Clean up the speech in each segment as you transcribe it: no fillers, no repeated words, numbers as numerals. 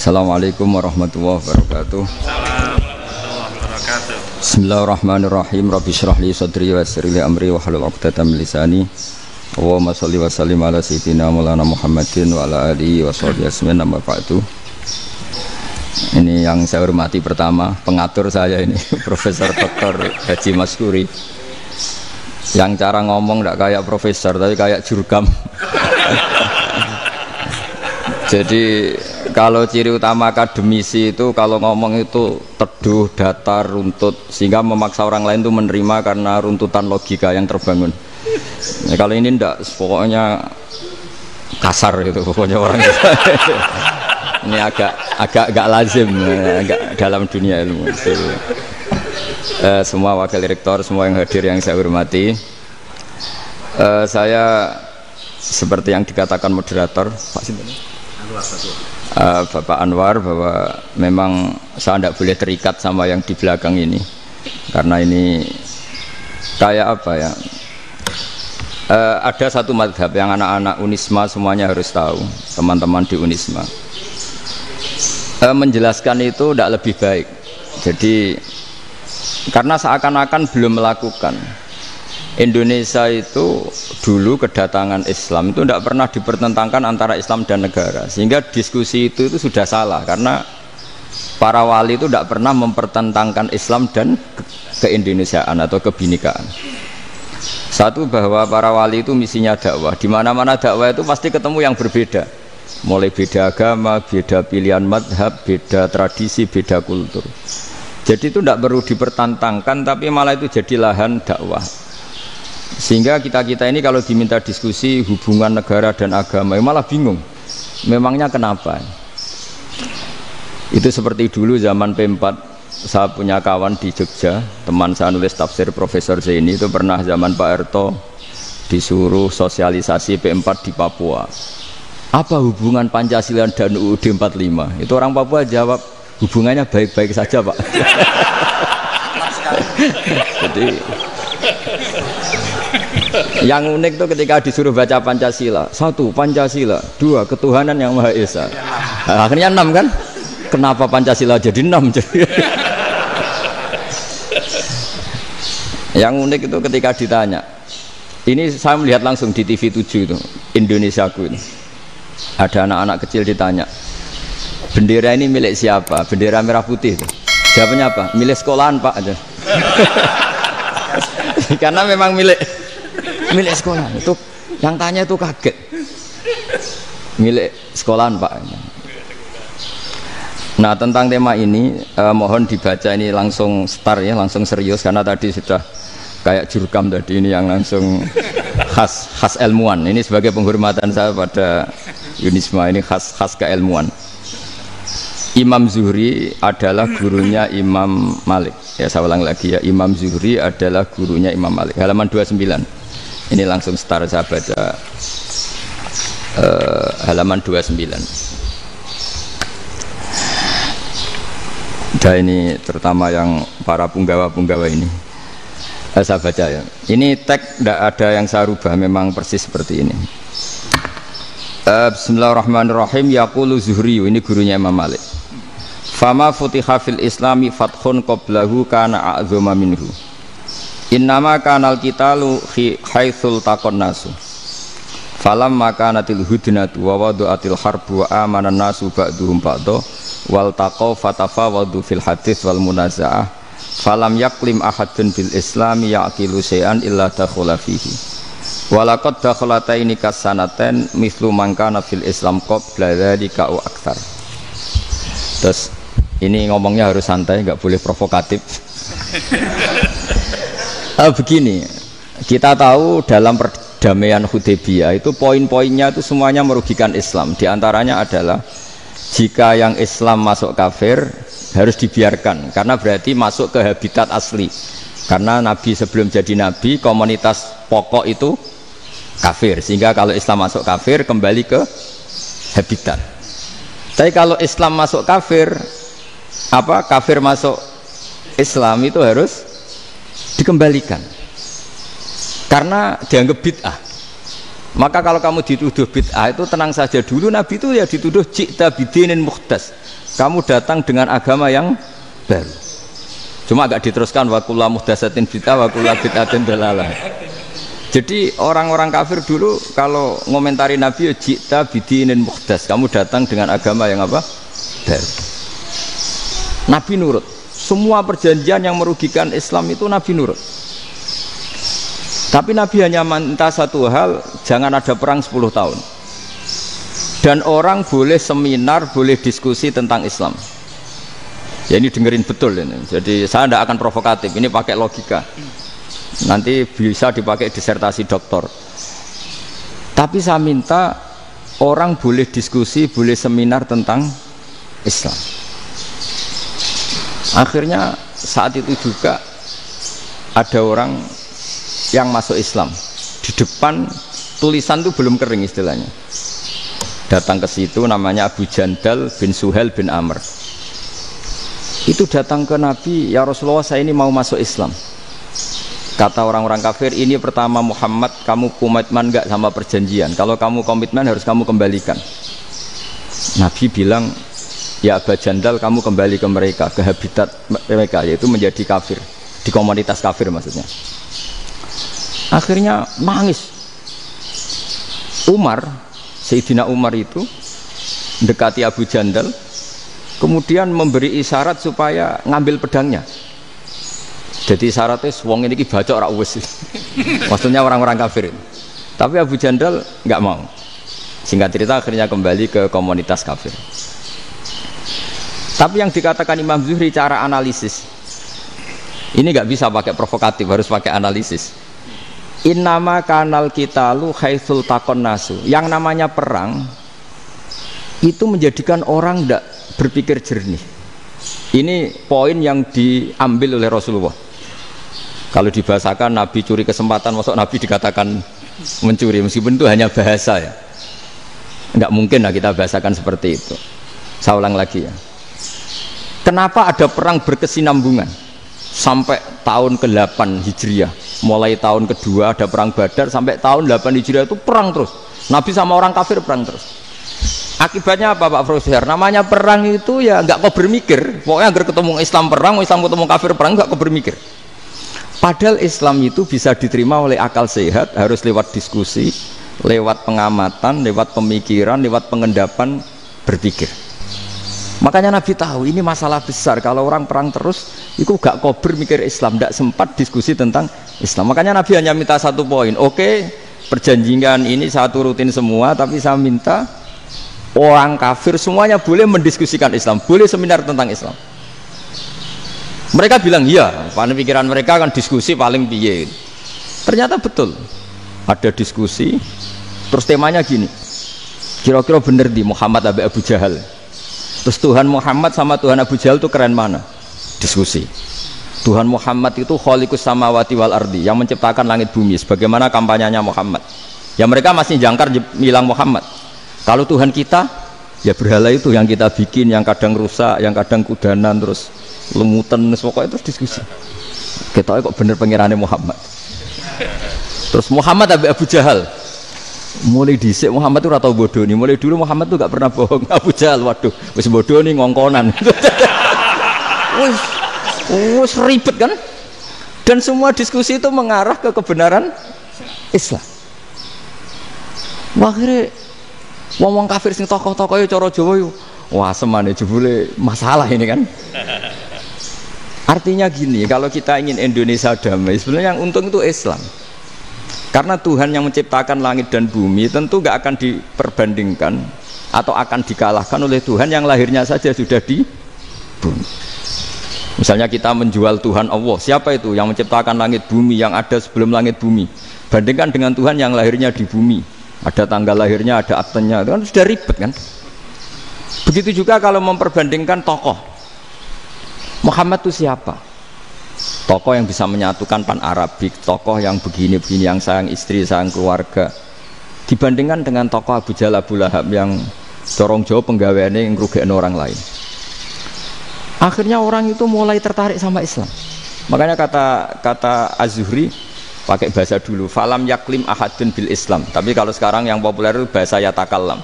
Assalamualaikum warahmatullahi wabarakatuh. Bismillahirrahmanirrahim. Rabbi shrah li sadri wa yassir li amri wa hlul 'uqdatam min lisani. Allahumma shalli wa sallim ala sayyidina Maulana Muhammadin wa ala alihi wa sahbihi ajmain. Amma ba'du. Ini yang saya hormati pertama, pengatur saya ini Profesor Dr. Haji Maskuri. Yang cara ngomong tidak kayak profesor tapi kayak jurkam. Jadi kalau ciri utama akademisi itu kalau ngomong itu teduh, datar, runtut, sehingga memaksa orang lain itu menerima karena runtutan logika yang terbangun. Nah, kalau ini ndak, pokoknya kasar itu, pokoknya orang ini agak lazim, agak dalam dunia ilmu. Semua wakil rektor, semua yang hadir yang saya hormati, saya seperti yang dikatakan moderator Pak Sinten, Bapak Anwar, bahwa memang saya tidak boleh terikat sama yang di belakang ini karena ini kayak apa ya, ada satu madhab yang anak-anak Unisma semuanya harus tahu, teman-teman di Unisma, menjelaskan itu tidak lebih baik. Jadi karena seakan-akan belum melakukan. Indonesia itu dulu kedatangan Islam itu tidak pernah dipertentangkan antara Islam dan negara, sehingga diskusi itu sudah salah karena para wali itu tidak pernah mempertentangkan Islam dan keindonesiaan atau kebinekaan. Satu, bahwa para wali itu misinya dakwah, di mana-mana dakwah itu pasti ketemu yang berbeda, mulai beda agama, beda pilihan madhab, beda tradisi, beda kultur. Jadi itu tidak perlu dipertentangkan, tapi malah itu jadi lahan dakwah. Sehingga kita ini kalau diminta diskusi hubungan negara dan agama malah bingung, memangnya kenapa. Itu seperti dulu zaman P4, saya punya kawan di Jogja, teman saya nulis tafsir Profesor Zaini, itu pernah zaman Pak Erto disuruh sosialisasi P4 di Papua, apa hubungan Pancasila dan UUD 45. Itu orang Papua jawab, hubungannya baik-baik saja Pak. Jadi yang unik itu ketika disuruh baca Pancasila, satu Pancasila, dua ketuhanan yang Maha Esa. Nah, akhirnya 6 kan? Kenapa Pancasila jadi 6? Yang unik itu ketika ditanya, ini saya melihat langsung di TV 7 itu, Indonesiaku itu, ada anak-anak kecil ditanya, bendera ini milik siapa? Bendera merah putih itu. Jawabnya apa? Milik sekolahan Pak aja. Karena memang milik sekolah. Itu yang tanya itu kaget, milik sekolahan Pak. Nah, tentang tema ini mohon dibaca ini langsung start ya, langsung serius, karena tadi sudah kayak jurkam tadi, ini yang langsung khas ilmuwan. Ini sebagai penghormatan saya pada Unisma, ini khas keilmuan. Imam Zuhri adalah gurunya Imam Malik. Ya, saya ulang lagi ya, Imam Zuhri adalah gurunya Imam Malik. Halaman 29. Ini langsung start, saya baca halaman 29. Dan ini terutama yang para punggawa-punggawa ini. Saya baca ya. Ini teks tidak ada yang saya rubah, memang persis seperti ini. Bismillahirrahmanirrahim. Yaqulu Zuhri, ini gurunya Imam Malik. Fama futiha fil islami fathun qablahu kana a'zama minhu. Innama kanal qitalu haitsul taqon nasu. Falam makanatil hudnatu wa wadu'atil harbu wa amana nasu ba'duhum ba'do wal taqaw fatafawadu fil hadits wal munaza'ah. Falam yaklim ahadun bil islami yaqilu syai'an illa dakhala fihi. Walaqad dakhalataini kasanaten mithlu man kana fil islam qabla dzalika wa aktsar. Terus ini ngomongnya harus santai, nggak boleh provokatif. Begini, kita tahu dalam perdamaian Hudaybiyah itu poin-poinnya itu semuanya merugikan Islam. Di antaranya adalah jika yang Islam masuk kafir harus dibiarkan, karena berarti masuk ke habitat asli. Karena Nabi sebelum jadi Nabi, komunitas pokok itu kafir, sehingga kalau Islam masuk kafir kembali ke habitat. Tapi kalau Islam masuk kafir, kafir masuk Islam itu harus dikembalikan karena dianggap bid'ah. Maka kalau kamu dituduh bid'ah itu tenang saja dulu, Nabi itu ya dituduh ji'ta bidinin muhdas, kamu datang dengan agama yang baru. Cuma agak diteruskan wa kullu muhdatsatin bid'ah wa kullu bid'atin dalalah. Jadi orang-orang kafir dulu kalau ngomentari Nabi, jita bidinin muhdas, kamu datang dengan agama yang apa? Baru. Nabi nurut. Semua perjanjian yang merugikan Islam itu Nabi nurut. Tapi Nabi hanya minta satu hal, jangan ada perang 10 tahun. Dan orang boleh seminar, boleh diskusi tentang Islam. Ya ini dengerin betul ini. Jadi saya tidak akan provokatif, ini pakai logika. Nanti bisa dipakai disertasi doktor. Tapi saya minta orang boleh diskusi, boleh seminar tentang Islam. Akhirnya saat itu juga ada orang yang masuk Islam. Di depan tulisan itu belum kering istilahnya. Datang ke situ namanya Abu Jandal bin Suhail bin Amr. Itu datang ke Nabi, ya Rasulullah saya ini mau masuk Islam. Kata orang-orang kafir, ini pertama Muhammad, kamu komitmen enggak sama perjanjian? Kalau kamu komitmen harus kamu kembalikan. Nabi bilang, ya Abu Jandal kamu kembali ke mereka, ke habitat mereka, yaitu menjadi kafir, di komunitas kafir maksudnya. Akhirnya nangis. Umar, Sayyidina Umar itu mendekati Abu Jandal, kemudian memberi isyarat supaya ngambil pedangnya. Jadi syaratnya wong ini baca ora wis. Maksudnya orang-orang kafir. Tapi Abu Jandal nggak mau. Singkat cerita akhirnya kembali ke komunitas kafir. Tapi yang dikatakan Imam Zuhri cara analisis ini nggak bisa pakai provokatif, harus pakai analisis. Innama kanal qitalu haitsul taqon nasu. Yang namanya perang itu menjadikan orang tidak berpikir jernih. Ini poin yang diambil oleh Rasulullah. Kalau dibahasakan Nabi curi kesempatan, maksud Nabi dikatakan mencuri, meskipun itu hanya bahasa ya. Enggak mungkin lah kita bahasakan seperti itu. Saya ulang lagi ya. Kenapa ada perang berkesinambungan sampai tahun ke-8 Hijriah? Mulai tahun kedua ada perang Badar sampai tahun 8 Hijriah itu perang terus. Nabi sama orang kafir perang terus. Akibatnya apa Pak Profesor? Namanya perang itu ya enggak kau bermikir. Pokoknya agar ketemu Islam perang, Islam ketemu kafir perang, enggak kau bermikir. Padahal Islam itu bisa diterima oleh akal sehat, harus lewat diskusi, lewat pengamatan, lewat pemikiran, lewat pengendapan berpikir. Makanya Nabi tahu ini masalah besar. Kalau orang perang terus, itu gak kober mikir Islam, tidak sempat diskusi tentang Islam. Makanya Nabi hanya minta satu poin. Oke, perjanjian ini saya turutin semua, tapi saya minta orang kafir semuanya boleh mendiskusikan Islam, boleh seminar tentang Islam. Mereka bilang iya, pada pikiran mereka kan diskusi paling piye. Ternyata betul, ada diskusi. Terus temanya gini, kira-kira bener di Muhammad Abu Jahal. Terus Tuhan Muhammad sama Tuhan Abu Jahal itu keren mana? Diskusi. Tuhan Muhammad itu khaliqus samawati wal ardi, yang menciptakan langit bumi. Sebagaimana kampanyenya Muhammad. Ya mereka masih jangkar bilang Muhammad. Kalau Tuhan kita, ya berhala itu yang kita bikin, yang kadang rusak, yang kadang kudanan, terus lemutan, pokoknya terus diskusi. Kita kok bener pengirannya Muhammad. Terus Muhammad Abu Jahal. Mulai dhisik Muhammad itu ora tau bodoh nih. Mulai dulu Muhammad tuh gak pernah bohong. Abu Jahal, waduh, wis bodoh nih ngongkonan. Wis ribet kan? Dan semua diskusi itu mengarah ke kebenaran Islam. Akhirnya ngomong kafir sing tokoh-tokoh cara Jawa yo. Wah, semane jebule masalah ini kan. Artinya gini, kalau kita ingin Indonesia damai, sebenarnya yang untung itu Islam. Karena Tuhan yang menciptakan langit dan bumi tentu gak akan diperbandingkan atau akan dikalahkan oleh Tuhan yang lahirnya saja sudah di bumi. Misalnya kita menjual Tuhan Allah, siapa itu yang menciptakan langit bumi, yang ada sebelum langit bumi? Bandingkan dengan Tuhan yang lahirnya di bumi, ada tanggal lahirnya, ada aktenya, itu kan sudah ribet kan? Begitu juga kalau memperbandingkan tokoh. Muhammad itu siapa? Tokoh yang bisa menyatukan pan Arabik, tokoh yang begini-begini, yang sayang istri, sayang keluarga. Dibandingkan dengan tokoh Abu Jahal, Abu Lahab yang corong jauh penggaweannya yang ngerugikan orang lain. Akhirnya orang itu mulai tertarik sama Islam. Makanya kata Az-Zuhri pakai bahasa dulu, falam yaklim ahadun bil Islam. Tapi kalau sekarang yang populer itu bahasa yatakallam.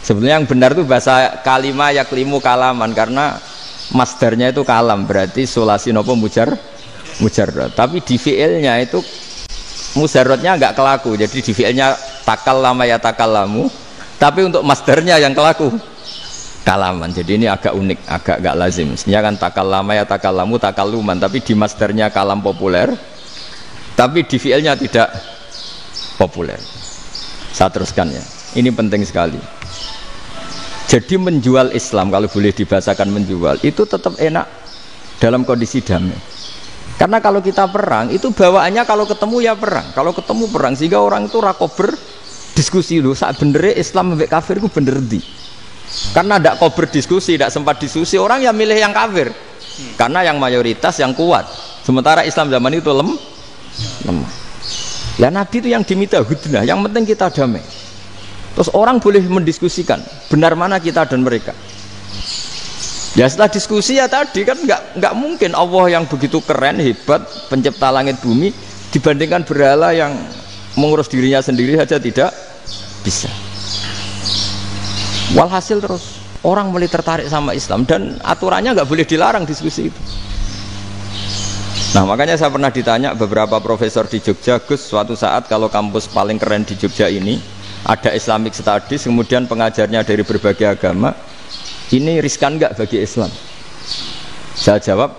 Sebenarnya yang benar itu bahasa kalima yaklimu kalaman, karena masdarnya itu kalam, berarti sulasi nopo mujarrad. Tapi di fiilnya itu mujarradnya enggak kelaku. Jadi di fiilnya takallama ya takallamu, tapi untuk masdarnya yang kelaku kalaman. Jadi ini agak unik, agak enggak lazim. Sebenarnya kan takallama ya takallamu takalluman, tapi di masdarnya kalam populer, tapi di fiilnya tidak populer. Saya teruskan ya. Ini penting sekali. Jadi menjual Islam, kalau boleh dibahasakan menjual, itu tetap enak dalam kondisi damai. Karena kalau kita perang, itu bawaannya kalau ketemu ya perang. Kalau ketemu perang, sehingga orang itu rakober diskusi dulu. Saat benernya Islam sampai kafir itu bener di. Karena tidak kober diskusi, tidak sempat diskusi, orang yang milih yang kafir. Karena yang mayoritas yang kuat. Sementara Islam zaman itu lemah. Lah Nabi itu yang diminta hudnah, yang penting kita damai. Terus orang boleh mendiskusikan benar mana kita dan mereka. Ya setelah diskusi ya tadi kan nggak mungkin Allah yang begitu keren hebat pencipta langit bumi dibandingkan berhala yang mengurus dirinya sendiri saja tidak bisa. Walhasil terus orang mulai tertarik sama Islam dan aturannya nggak boleh dilarang diskusi itu. Nah makanya saya pernah ditanya beberapa profesor di Jogja, Gus, suatu saat kalau kampus paling keren di Jogja ini ada Islamic Studies, kemudian pengajarnya dari berbagai agama, ini riskan nggak bagi Islam? Saya jawab,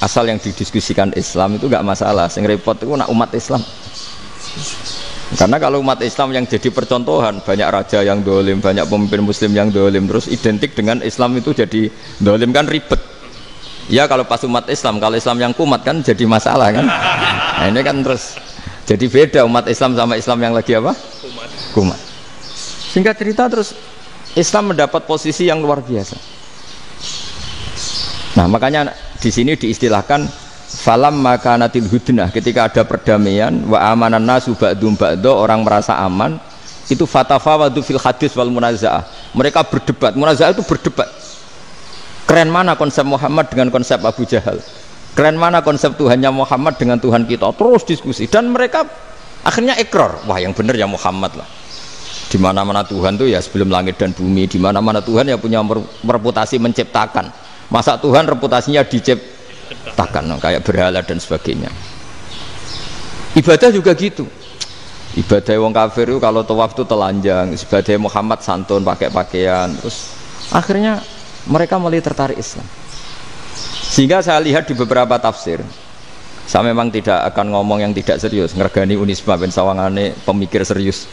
asal yang didiskusikan Islam itu nggak masalah. Yang repot itu nak umat Islam. Karena kalau umat Islam yang jadi percontohan, banyak raja yang dolim, banyak pemimpin Muslim yang dolim, terus identik dengan Islam itu jadi dolim kan ribet. Ya kalau pas umat Islam, kalau Islam yang kumat kan jadi masalah kan. Nah ini kan terus jadi beda umat Islam sama Islam yang lagi apa? Kumat. Singkat cerita terus Islam mendapat posisi yang luar biasa. Nah makanya di sini diistilahkan falam makanatil hudnah, ketika ada perdamaian wa amanan nasu ba'dum ba'do, orang merasa aman, itu fatafawadu fil hadis wal munazaah, mereka berdebat. Munazaah itu berdebat, keren mana konsep Muhammad dengan konsep Abu Jahal, keren mana konsep Tuhannya Muhammad dengan Tuhan kita, terus diskusi. Dan mereka akhirnya ikrar, wah yang benar ya Muhammad lah. Di mana-mana Tuhan tuh ya sebelum langit dan bumi, di mana-mana Tuhan ya punya reputasi menciptakan. Masa Tuhan reputasinya diciptakan, kayak berhala dan sebagainya. Ibadah juga gitu. Ibadah wong kafir itu kalau tawaf itu telanjang, ibadah Muhammad santun pakai pakaian. Terus akhirnya mereka mulai tertarik Islam. Sehingga saya lihat di beberapa tafsir, saya memang tidak akan ngomong yang tidak serius, ngergani Unisba ben sawangane pemikir serius.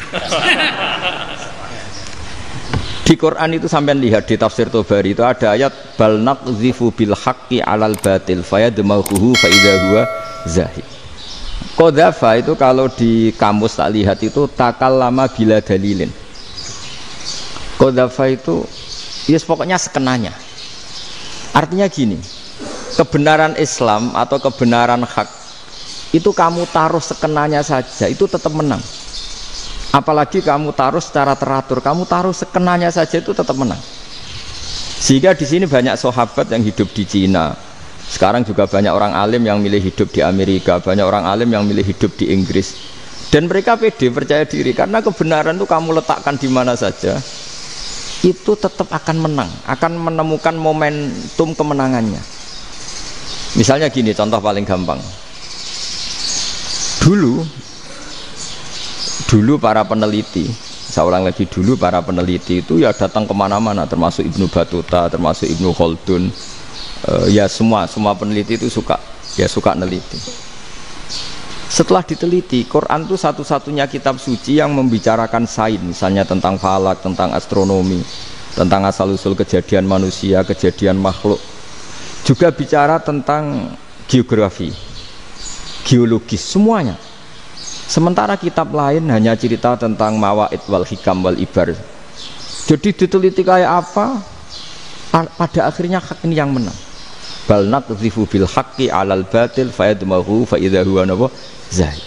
Di Quran itu sampean lihat di tafsir Tobari itu ada ayat bal naqzifu bil haqqi 'alal batil fayadmaghuhu fa idza huwa zahid. Qadzafa itu kalau di kamus tak lihat itu takallama bila dalilin. Qadzafa itu ya pokoknya sekenanya. Artinya gini, kebenaran Islam atau kebenaran hak itu kamu taruh sekenanya saja itu tetap menang. Apalagi kamu taruh secara teratur, kamu taruh sekenanya saja itu tetap menang. Sehingga di sini banyak sahabat yang hidup di Cina. Sekarang juga banyak orang alim yang milih hidup di Amerika, banyak orang alim yang milih hidup di Inggris. Dan mereka pede, percaya diri karena kebenaran itu kamu letakkan di mana saja, itu tetap akan menang, akan menemukan momentum kemenangannya. Misalnya gini, contoh paling gampang. Dulu para peneliti, saya ulang lagi, dulu para peneliti itu ya datang kemana-mana, termasuk Ibnu Battuta, termasuk Ibnu Khaldun, ya semua peneliti itu suka neliti. Setelah diteliti, Quran itu satu-satunya kitab suci yang membicarakan sains, misalnya tentang falak, tentang astronomi, tentang asal-usul kejadian manusia, kejadian makhluk, juga bicara tentang geografi, geologis, semuanya. Sementara kitab lain hanya cerita tentang mawaid wal hikam wal ibar. Jadi diteliti kayak apa, pada akhirnya hak ini yang menang. Bal naqdhifu bil haqqi 'alal batil fayadmaghu fa idza huwa zahid.